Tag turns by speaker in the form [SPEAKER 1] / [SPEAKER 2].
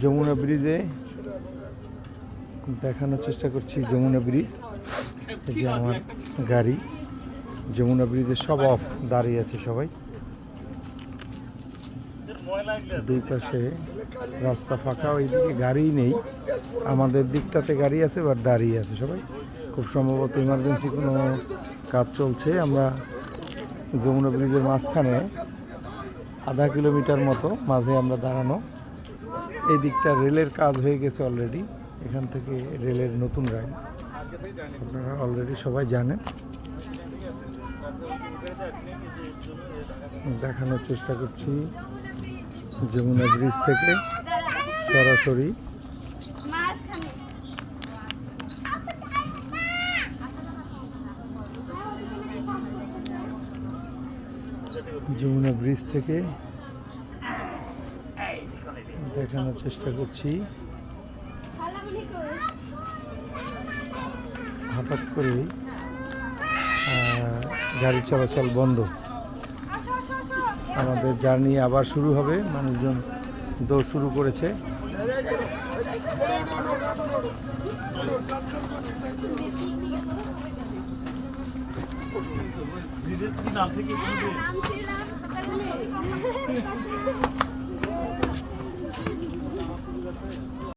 [SPEAKER 1] যমুনা ব্রিজে দেখানোর চেষ্টা করছি। যমুনা ব্রিজ, এই যে আমার গাড়ি যমুনা ব্রিজে সব অফ, দাঁড়িয়ে আছে সবাই। দুই পাশে রাস্তা ফাঁকা, ওইদিকে গাড়ি নেই, আমাদের দিকটাতে গাড়ি আছে, বাট দাঁড়িয়ে আছে সবাই। খুব সম্ভবত ইমার্জেন্সি কোনো কাজ চলছে। আমরা যমুনা ব্রিজের মাঝখানে আধা কিলোমিটার মতো মাঝে আমরা দাঁড়ানো। এই দিকটা রেলের কাজ হয়ে গেছে অলরেডি, এখান থেকে রেলের নতুন লাইন আপনারা অলরেডি সবাই জানেন। দেখানোর চেষ্টা করছি যমুনা ব্রিজ থেকে সরাসরি। যমুনা ব্রিজ থেকে দেখানোর চেষ্টা করছি। হঠাৎ করে গাড়ি চলাচল বন্ধ, আমাদের জার্নি আবার শুরু হবে। মানুষজন দৌড় শুরু করেছে।
[SPEAKER 2] নাম থেকে